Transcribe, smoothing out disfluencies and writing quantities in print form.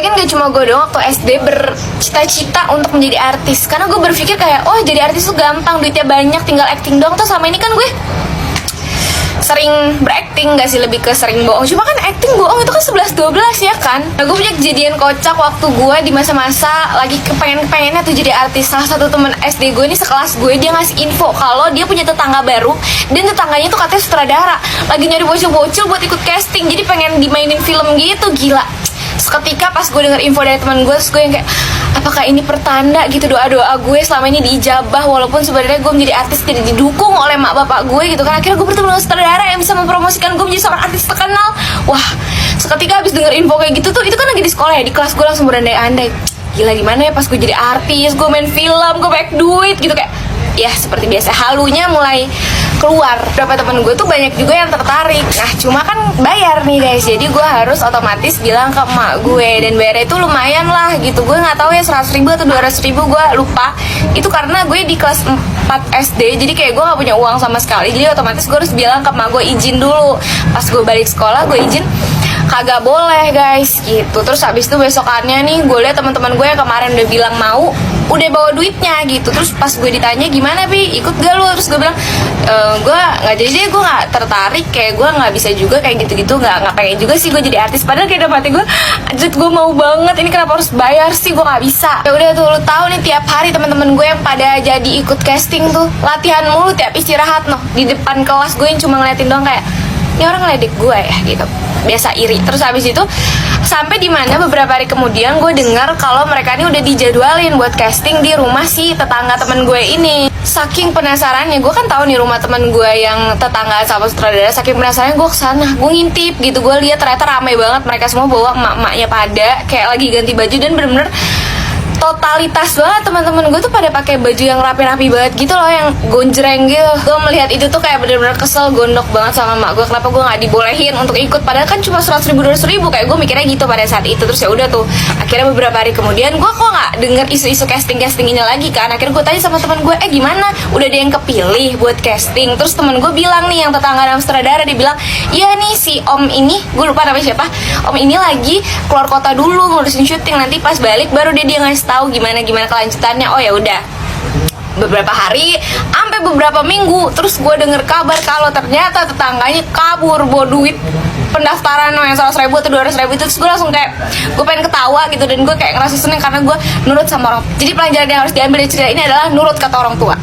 yakin gak cuma gue doang waktu SD bercita-cita untuk menjadi artis. Karena gue berpikir kayak, oh jadi artis tuh gampang, duitnya banyak, tinggal acting doang. Tuh sama ini kan gue sering berakting gak sih, lebih ke sering bohong. Cuma kan acting bohong itu kan 11-12 ya kan. Nah, gue punya kejadian kocak waktu gue di masa-masa lagi kepengennya tuh jadi artis. Salah satu temen SD gue nih sekelas gue, dia ngasih info kalau dia punya tetangga baru, dan tetangganya tuh katanya sutradara, lagi nyari bocil-bocil buat ikut casting, jadi pengen dimainin film gitu. Gila. Seketika pas gue denger info dari teman gue, terus gue yang kayak, apakah ini pertanda gitu doa-doa gue selama ini diijabah, walaupun sebenarnya gue menjadi artis tidak didukung oleh mak bapak gue gitu kan. Akhirnya gue bertemu dengan sutradara yang bisa mempromosikan gue menjadi seorang artis terkenal. Wah, seketika habis denger info kayak gitu tuh, itu kan lagi di sekolah ya, di kelas gue langsung berandai-andai, gila gimana ya pas gue jadi artis, gue main film, gue banyak duit gitu. Kayak ya seperti biasa, halunya mulai keluar. Beberapa temen gue tuh banyak juga yang tertarik. Nah cuma kan bayar nih guys, jadi gue harus otomatis bilang ke emak gue, dan bayarnya itu lumayan lah gitu. Gue nggak tahu ya 100 ribu atau 200 ribu, gue lupa. Itu karena gue di kelas 4 SD, jadi kayak gue nggak punya uang sama sekali. Jadi otomatis gue harus bilang ke emak gue izin dulu. Pas gue balik sekolah gue izin, kagak boleh guys gitu. Terus habis itu besokannya nih gue lihat teman-teman gue yang kemarin udah bilang mau, udah bawa duitnya gitu. Terus pas gue ditanya gimana Pi, ikut gak lu? Terus gue bilang gue nggak jadi deh, gue nggak tertarik, kayak gue nggak bisa juga kayak gitu-gitu, nggak pengen juga sih gue jadi artis. Padahal kayak dalam hati gue, anjir gue mau banget, ini kenapa harus bayar sih, gue nggak bisa. Ya udah tuh, lu tahu nih tiap hari teman-teman gue yang pada jadi ikut casting tuh latihan mulu tiap istirahat noh di depan kelas gue, yang cuma ngeliatin doang kayak, ini orang ngeledek gue ya gitu, biasa iri. Terus habis itu sampai dimana beberapa hari kemudian gue dengar kalau mereka ini udah dijadwalin buat casting di rumah si tetangga temen gue ini. Saking penasarannya, gue kan tahu nih rumah temen gue yang tetangga sama sutradara. Saking penasarannya gue kesana, gue ngintip gitu, gue lihat ternyata ramai banget, mereka semua bawa emak-emaknya pada kayak lagi ganti baju, dan bener-bener totalitas banget teman-teman gue tuh pada pakai baju yang rapi-rapi banget gitu loh, yang gonjreng gitu. Gue melihat itu tuh kayak bener-bener kesel, gondok banget sama mak gue, kenapa gue nggak dibolehin untuk ikut, padahal kan cuma 100 ribu 200 ribu, kayak gue mikirnya gitu pada saat itu. Terus ya udah tuh, akhirnya beberapa hari kemudian gue kok nggak denger isu-isu casting ini lagi kan. Akhirnya gue tanya sama teman gue, gimana, udah ada yang kepilih buat casting? Terus teman gue bilang nih, yang tetangga dalam sutradara, dia bilang, iya nih si om ini, gue lupa namanya siapa, om ini lagi keluar kota dulu ngurusin syuting, nanti pas balik baru dia ngasih tahu gimana kelanjutannya. Oh ya udah, beberapa hari sampai beberapa minggu, terus gue denger kabar kalau ternyata tetangganya kabur bawa duit pendaftaran yang 100 ribu atau 200 ribu itu. Terus gue langsung kayak, gue pengen ketawa gitu, dan gue kayak ngerasa seneng karena gue nurut sama orang. Jadi pelajaran yang harus diambil dari cerita ini adalah nurut kata orang tua.